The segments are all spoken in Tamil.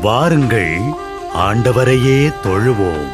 வாருங்கள், ஆண்டவரையே தொழுவோம்.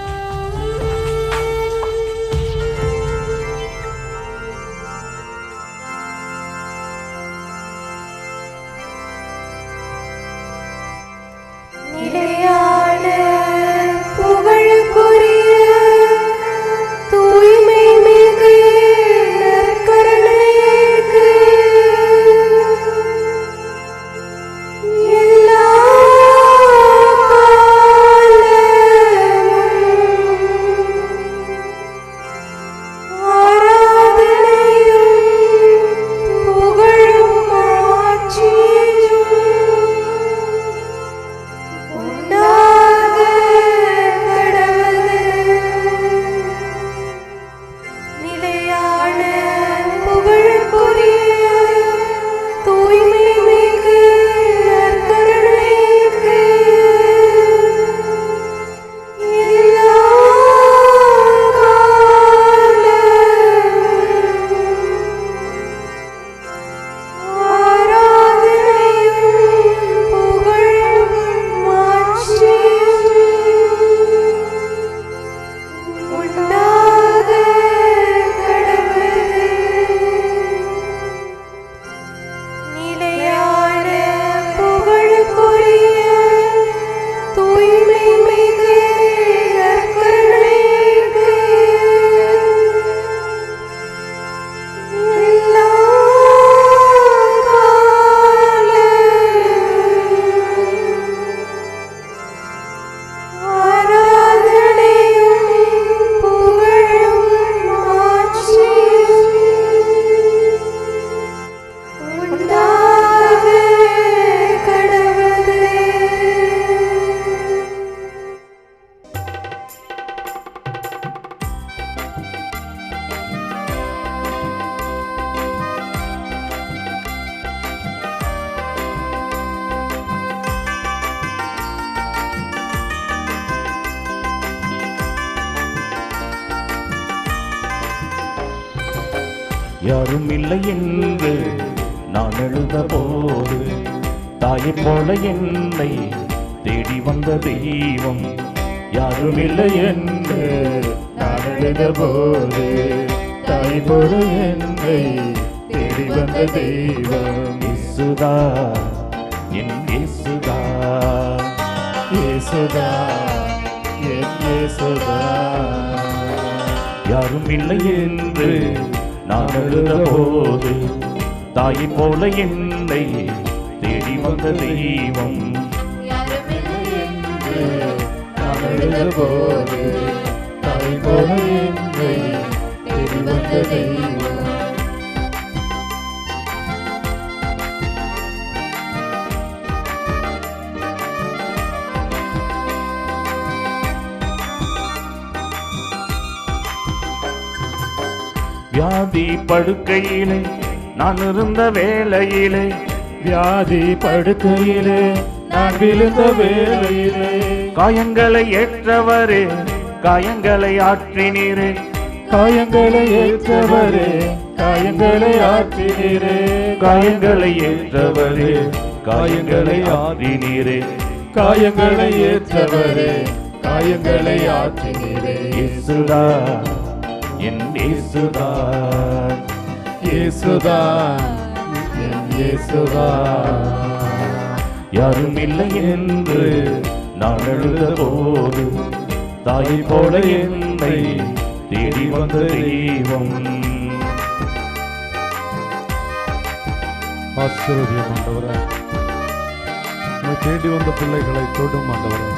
யாரும் இல்லை என்று நான் எழுத போது, தாயை போல என்னை தேடி வந்த தெய்வம். யாரும் இல்லை என்று நான் எழுத போது, தாயை போல என்னை தேடி வந்த தெய்வம். இயேசுதா, என் இயேசுதா, இயேசுதா, என் இயேசுதா. யாரும் இல்லை என்று நான் எழுத போது, தாயை போல என்னை தேடி வந்த தெய்வம். நான் எழுத போது, தாயை போல என்னை தேடி வந்த தெய்வம். வியாதி படுக்கையிலே நான் இருந்த வேளையிலே, வியாதி படுக்கையிலே நான் விழுந்த வேளையிலே, காயங்களை ஏற்றவரே காயங்களை ஆற்றினீரே, காயங்களை ஏற்றவரே காயங்களை ஆற்றினீரே, காயங்களை ஏற்றவரே காயங்களை ஆற்றினீரே, காயங்களை ஏற்றவரே காயங்களை ஆற்றினீரே. இயேசுதா, என் இயேசுதா, இயேசுதா, என் இயேசுதா. யாரும் இல்லை என்று நான் எழுத போது, தாயை போல என்னை தேடி வந்த தெய்வம். ஆசீர்வதியும் ஆண்டவரே, உம்மை தேடி வந்த பிள்ளைகளை தொடும் ஆண்டவரே.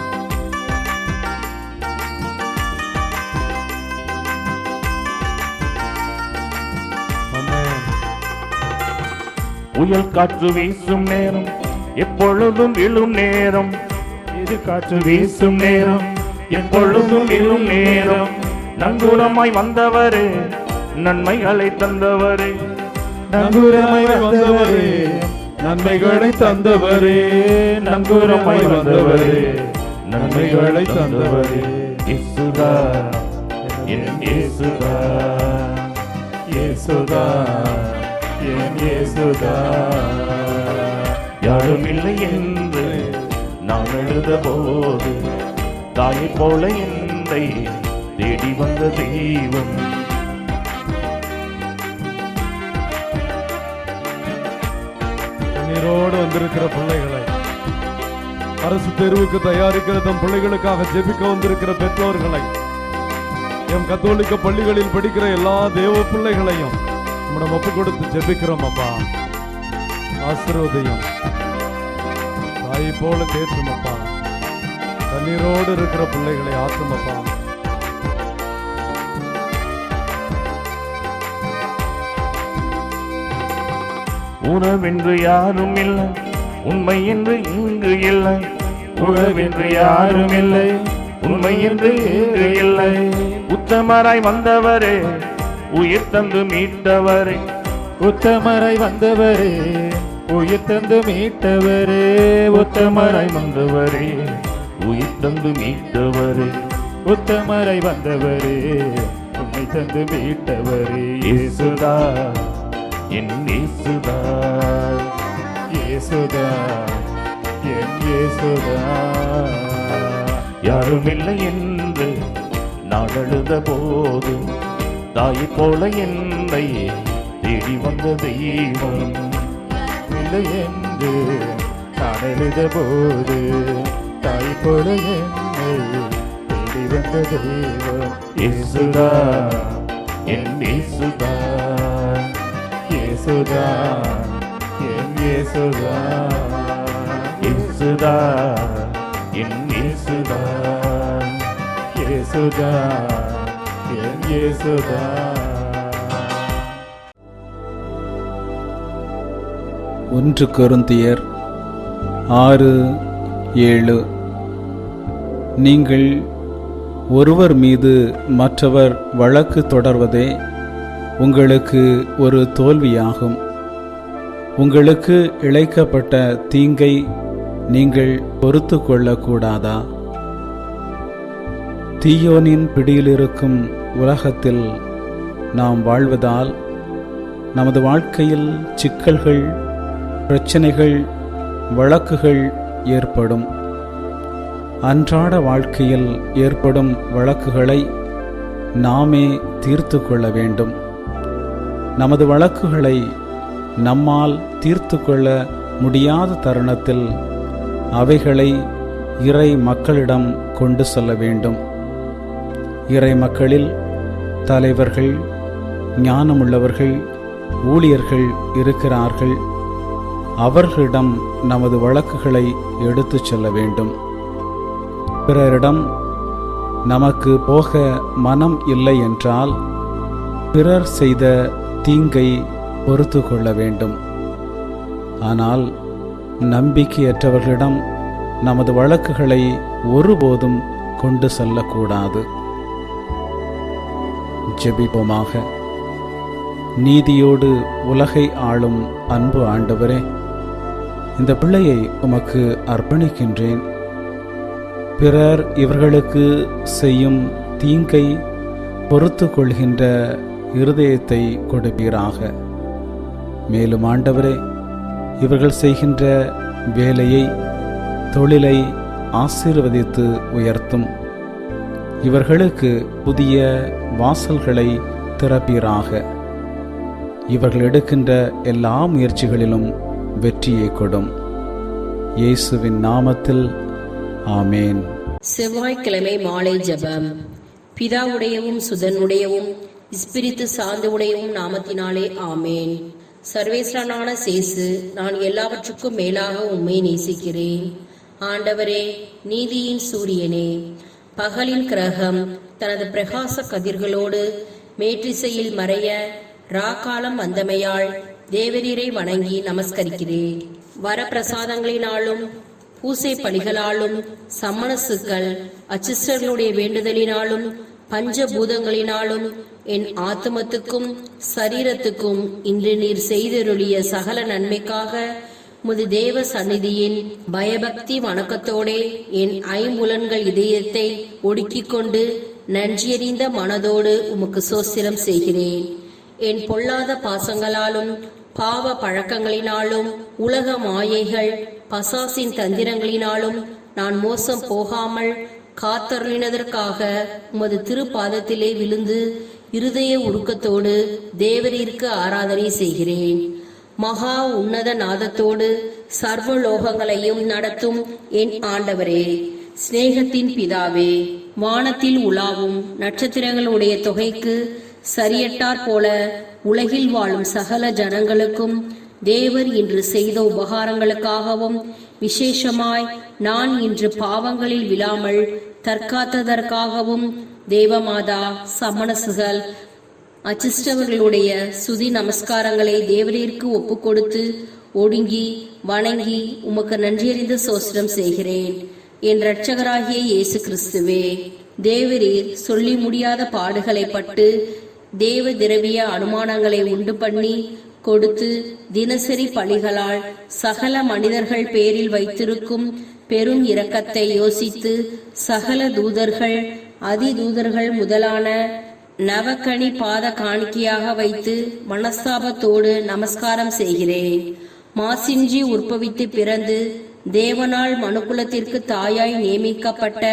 புயல் காற்று வீசும் நேரம், எப்பொழுதும் விழும் நேரம், இது காற்று வீசும் நேரம், எப்பொழுதும் விழும் நேரம். நங்கூரமாய் வந்தவரே, நன்மைகளை தந்தவரே, நங்கூரமாய் வந்தவரே, நன்மைகளை தந்தவரே, நங்கூரமாய் வந்தவரே, நன்மைகளை தந்தவரே. இயேசுதா, என் இயேசுதா, இயேசுதா, என் இயேசுதா. யாரும் இல்லை என்று நான் எழுத போது தாயை போல என்னை தேடி வந்த தெய்வம். நீரோடு வந்திருக்கிற பிள்ளைகளை, அரசு தேர்வுக்கு தயாரிக்கிற தம் பிள்ளைகளுக்காக ஜெபிக்க வந்திருக்கிற பெற்றோர்களை, எம் கத்தோலிக்க பள்ளிகளில் படிக்கிற எல்லா தேவ பிள்ளைகளையும் நம்மிடம் ஒப்பு கொடுத்து ஜெபிக்கிறோம். அப்பா, ஆசீர்வதியும், தாயை போல தேற்றும் அப்பா. கண்ணீரோடு இருக்கிற பிள்ளைகளை ஆற்றும் அப்பா. உறவென்று யாரும் இல்லை, உண்மை என்று இங்கு இல்லை. உறவென்று யாரும் இல்லை, உண்மை என்று இங்கு இல்லை. உத்தமராய் வந்தவரே, உயிர் தந்து மீட்டவரே. உத்தமராய் வந்தவரே, உயிர் தந்து மீட்டவரே. உத்தமராய் வந்தவரே, உயிர் தந்து மீட்டவரே. உத்தமராய் வந்தவரே, உண்மை தந்து மீட்டவரே. இயேசுதா என் இயேசுதா, இயேசுதா என் இயேசுதா. யாரும் இல்லை என்று நான் அழுத போது தாயை போல என்னை தேடி வந்த தெய்வம். இல்லை என்று நான் எழுத போது தாய் போல என்னை தேடி வந்த தெய்வம். இயேசுதா என் இயேசுதா, இயேசுதா என் இயேசுதா. இயேசுதா என் இயேசுதா, இயேசுதா என் இயேசுதா. ஒன்று கொரிந்தியர் 6:7. நீங்கள் ஒருவர் மீது மற்றவர் வழக்கு தொடர்வதே உங்களுக்கு ஒரு தோல்வியாகும். உங்களுக்கு இழைக்கப்பட்ட தீங்கை நீங்கள் பொறுத்து கொள்ளக்கூடாதா? தீயோனின் பிடியிலிருக்கும் உலகத்தில் நாம் வாழ்வதால் நமது வாழ்க்கையில் சிக்கல்கள், பிரச்சனைகள், வழக்குகள் ஏற்படும். அன்றாட வாழ்க்கையில் ஏற்படும் வழக்குகளை நாமே தீர்த்து கொள்ள வேண்டும். நமது வழக்குகளை நம்மால் தீர்த்து கொள்ள முடியாத தருணத்தில் அவைகளை இறை மக்களிடம் கொண்டு செல்ல வேண்டும். இறை மக்களில் தலைவர்கள், ஞானமுள்ளவர்கள், ஊழியர்கள் இருக்கிறார்கள். அவர்களிடம் நமது வழக்குகளை எடுத்துச் செல்ல வேண்டும். பிறரிடம் நமக்கு போக மனம் இல்லை என்றால் பிறர் செய்த தீங்கை பொறுத்து கொள்ள வேண்டும். ஆனால் நம்பிக்கையற்றவர்களிடம் நமது வழக்குகளை ஒருபோதும் கொண்டு செல்லக்கூடாது. ஜெபிப்போமாக. நீதியோடு உலகை ஆளும் அன்பு ஆண்டவரே, இந்த பிள்ளையை உமக்கு அர்ப்பணிக்கின்றேன். பிறர் இவர்களுக்கு செய்யும் தீங்கை பொறுத்து கொள்கின்ற இருதயத்தை கொடுப்பீராக. மேலும் ஆண்டவரே, இவர்கள் செய்கின்ற வேலையை, தொழிலை ஆசீர்வதித்து உயர்த்தும். இவர்களுக்கு புதிய வாசல்களை திறப்பீராக. இவர்கள் எடுக்கின்ற எல்லா முயற்சிகளிலும் வெற்றியை கொடும். இயேசுவின் நாமத்தில் ஆமேன். செவ்வாய்க்கிழமை மாலை ஜெபம். பிதாவுடையவும் சுதனுடையவும் ஸ்பிரித்து சார்ந்தவுடையவும் நாமத்தினாலே ஆமேன். சர்வேஸ்வரனான சேசு, நான் எல்லாவற்றுக்கும் மேலாக உம்மை நேசிக்கிறேன். ஆண்டவரே, நீதியின் சூரியனே, பகலின் கிரகம் தனது பிரகாச கதிர்களோடு மேற்றிசையில் மறைய ராக்காலம் வந்தமையால் தேவரீரை வணங்கி நமஸ்கரிக்கிறேன். வரப்பிரசாதங்களினாலும் பூசை பலிகளாலும் சம்மணசுக்கள் அச்சிஸ்டர்களுடைய வேண்டுதலினாலும் பஞ்சபூதங்களினாலும் என் ஆத்மத்துக்கும் சரீரத்துக்கும் இன்று நீர் செய்தருளிய சகல நன்மைக்காக முது தேவ சந்நிதியின் பயபக்தி வணக்கத்தோடே என் ஐம்புலன்கள் இதயத்தை ஒடுக்கிக் கொண்டு நன்றியறிந்த மனதோடு உமக்கு சோஸ்திரம் செய்கிறேன். என் பொல்லாத பாசங்களாலும் பாவ பழக்கங்களினாலும் உலக மாயைகள் பசாசின் தந்திரங்களினாலும் நான் மோசம் போகாமல் காத்தருளினதற்காக உமது திருப்பாதத்திலே விழுந்து இருதய உருக்கத்தோடு தேவரீருக்கு ஆராதனை செய்கிறேன். மகா உன்னத நாதத்தோடு சர்வலோகங்களையும் நடத்தும் என் ஆண்டவரே, சிநேகத்தின் பிதாவே, வானத்தில் உலாவும் நட்சத்திரங்களுடைய தொகைக்கு சரியட்டாற் போல உலகில் வாழும் சகல ஜனங்களுக்கும் தேவர் இன்று செய்த உபகாரங்களுக்காகவும் விசேஷமாய் நான் இன்று பாவங்களில் விழாமல் தற்காத்ததற்காகவும் தேவமாதா, சமணசுகள், அச்சிஷ்டவர்களுடைய சுதி நமஸ்காரங்களை தேவரீருக்கு ஒப்பு கொடுத்து ஒடுங்கி வணங்கி உமக்கு நன்றியறிந்த சோஸ்திரம் செய்கிறேன். என் இரட்சகராகிய இயேசு கிறிஸ்துவே, தேவரீர் சொல்லி முடியாத பாடுகளை பட்டு தேவ திரவிய அனுமானங்களை உண்டு பண்ணி கொடுத்து தினசரி பலிகளால் சகல மனிதர்கள் பேரில் வைத்திருக்கும் பெரும் இரக்கத்தை யோசித்து சகல தூதர்கள் அதிதூதர்கள் முதலான நவக்கணி பாத காணிக்கையாக வைத்து மனஸ்தாபத்தோடு நமஸ்காரம் செய்கிறேன். மாசின்றி உற்பவித்து பிறந்து தேவனால் மனுக்குலத்திற்கு தாயாய் நியமிக்கப்பட்ட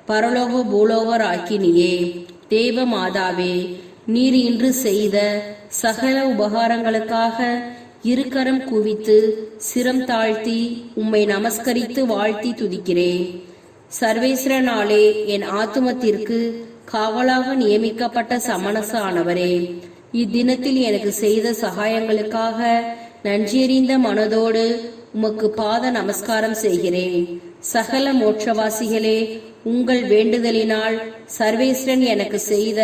பரலோக பூலோகர் ஆக்கினியே, தேவ மாதாவே, நீர் இன்று செய்த சகல உபகாரங்களுக்காக இருக்கரம் குவித்து சிரம் தாழ்த்தி உம்மை நமஸ்கரித்து வாழ்த்தி துதிக்கிறேன். சர்வேஸ்வரனாலே என் ஆத்துமத்திற்கு காவலாக நியமிக்கப்பட்ட சமணச ஆனவரே, இத்தினத்தில் எனக்கு செய்த சகாயங்களுக்காக நன்றியறிந்த மனதோடு உமக்கு பாத நமஸ்காரம் செய்கிறேன். சகல மோட்சவாசிகளே, உங்கள் வேண்டுதலினால் சர்வேஸ்வரன் எனக்கு செய்த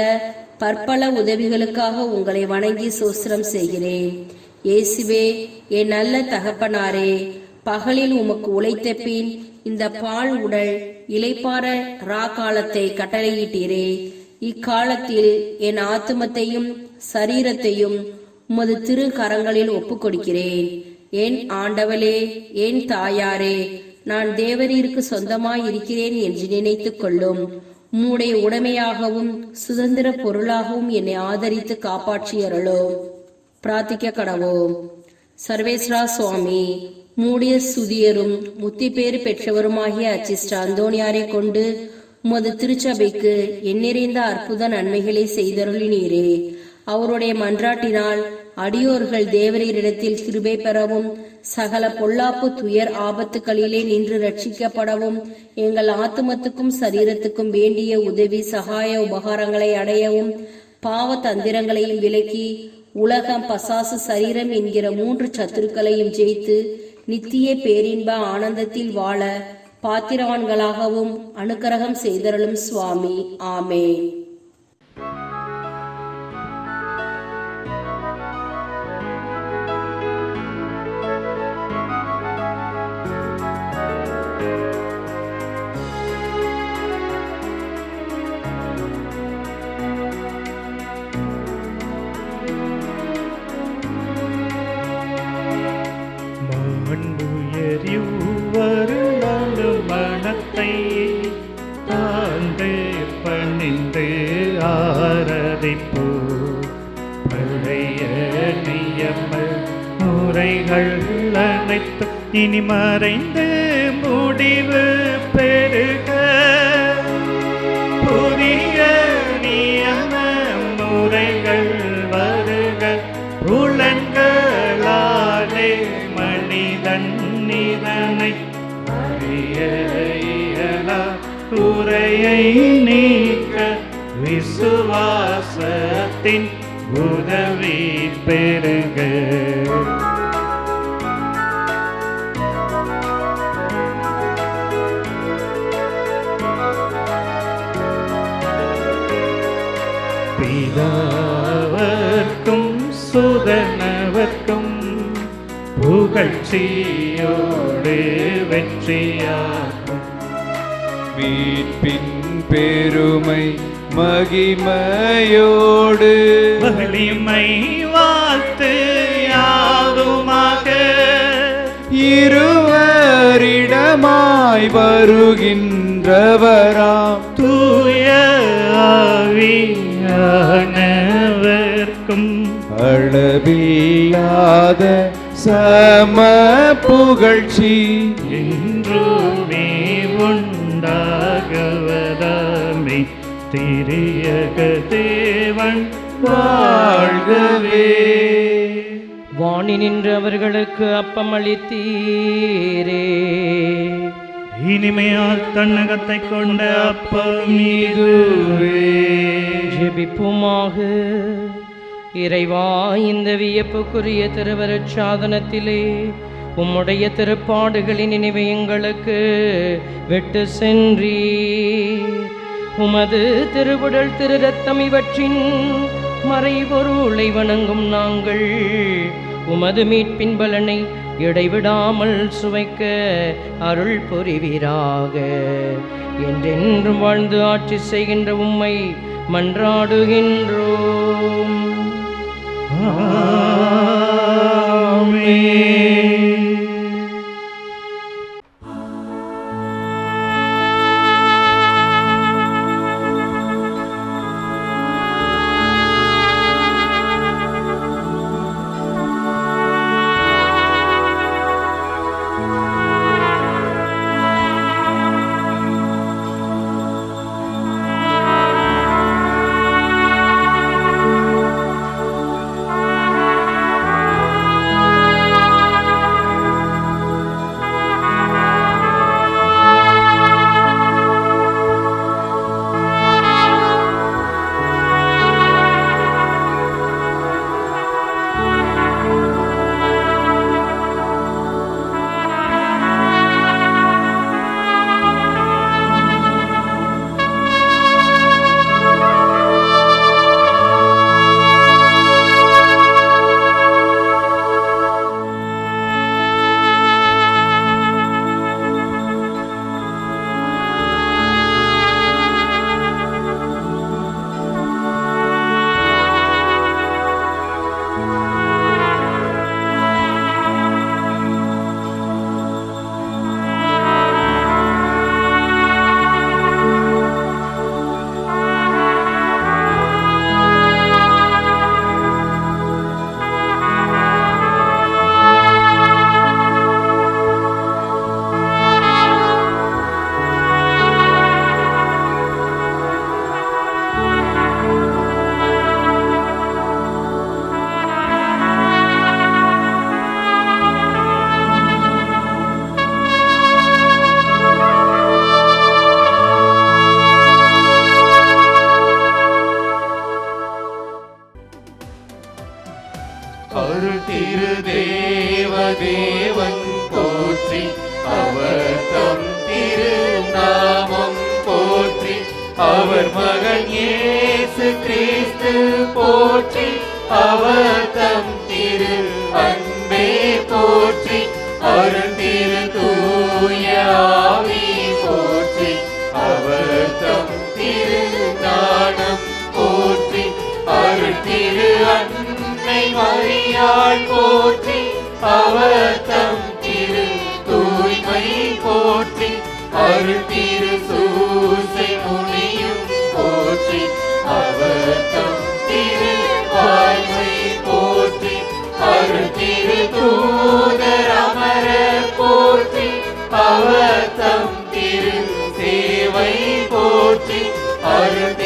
பற்பல உதவிகளுக்காக உங்களை வணங்கி சோஸ்திரம் செய்கிறேன். இயேசுவே, என் நல்ல தகப்பனாரே, பகலில் உமக்கு உழைத்த பின் இந்த பால் உடல் இளைப்பாற காலத்தை கட்டளையிட்டீரே. இக்காலத்தில் என் ஆத்துமத்தையும் சரீரத்தையும் உமது திரு கரங்களில் ஒப்பு கொடுக்கிறேன். என் ஆண்டவளே, என் தாயாரே, நான் தேவரீருக்கு சொந்தமாய் இருக்கிறேன் என்று நினைத்துக் கொள்ளும். உம்முடைய உடைமையாகவும் சுதந்திர பொருளாகவும் என்னை ஆதரித்து காப்பாற்றியறளோ. பிரார்த்திக்க கடவோம். சர்வேஸ்வரா சுவாமி, மூடிய சுதியரும் முத்தி பேறு பெற்றவருமாகிய அச்சிஷ்ட அந்தோணியாரை கொண்டு உமது திருச்சபைக்கு எண்ணிறைந்த அற்புத நன்மைகளை செய்தருளினீரே. அவருடைய மன்றாட்டினால் அடியோர்கள் தேவரீரிடத்தில் கிருபை பெறவும் சகல பொல்லாப்பு துயர் ஆபத்துக்களிலே நின்று ரட்சிக்கப்படவும் எங்கள் ஆத்துமத்துக்கும் சரீரத்துக்கும் வேண்டிய உதவி சகாய உபகாரங்களை அடையவும் பாவ தந்திரங்களையும் விலக்கி உலகம், பசாசு, சரீரம் என்கிற 3 சத்துருக்களையும் ஜெயித்து நித்திய பேரின்ப ஆனந்தத்தில் வாழ பாத்திரவான்களாகவும் அனுக்கிரகம் செய்தருளும் சுவாமி. ஆமென். மனத்தை தாழ்ந்து பணிந்து ஆராதிப்போ. பழைய நியம முறைகள் அனைத்து இனி மறைந்து முடிவு பெருக. புதிய நியம முறைகள் வருக. புலன்களாலே மனிதன் இதனை குறையை நீக்க விசுவாசத்தின் உதவி பெருக. பிதாவர்க்கும் சுதனவர்க்கும் புகழ்ச்சியோடு வெற்றியாகும். மீட்பின் பெருமை மகிமையோடு வலிமை வாழ்த்து யாதுமாக. இருவரிடமாய் வருகின்றவராம் தூய ஆவியானவர்க்கும் அளவில்லாத சம புகழ்ச்சி என்றுமே திரியக தேவன் வாழ்கவே. வாணி நின்று அவர்களுக்கு அப்பம் அளித்தீரே. இனிமையால் தன்னகத்தை கொண்ட அப்பம் இதுவே. ஜெபிப்புமாக. இறைவா, இந்த வியப்புக்குரிய திருவருட் சாதனத்திலே உம்முடைய திருப்பாடுகளின் நினைவை எங்களுக்கு விட்டு சென்றீர். உமது திருவுடல் திரு ரத்தம் இவற்றின் மறைபொருளை வணங்கும் நாங்கள் உமது மீட்பின் பலனை இடைவிடாமல் சுவைக்க அருள் புரிவீராக. என்றென்றும் வாழ்ந்து ஆட்சி செய்கின்ற உம்மை மன்றாடுகின்றோம். அருள் திரு தேவன் போற்றி, அவர் தம் திரு நாமம் போற்றி, அவர் மகன் இயேசு கிறிஸ்து போற்றி, அவர் தம் திரு அன்பே போற்றி, அருள் திரு தூய ஆவி போற்றி, அவர் தம் திரு ஞானம் போற்றி, அருள் திரு அன்னை மரியாள் போற்றி, அவர் தம் திரு தூய்மை போற்றி, அருள் திரு சூசை முனியும் போற்றி, அவர் தம் திரு வாய்மை போற்றி, அருள் திரு தூதர் அமரர் போற்றி, அவர் தம் திரு சேவை போற்றி, அருள்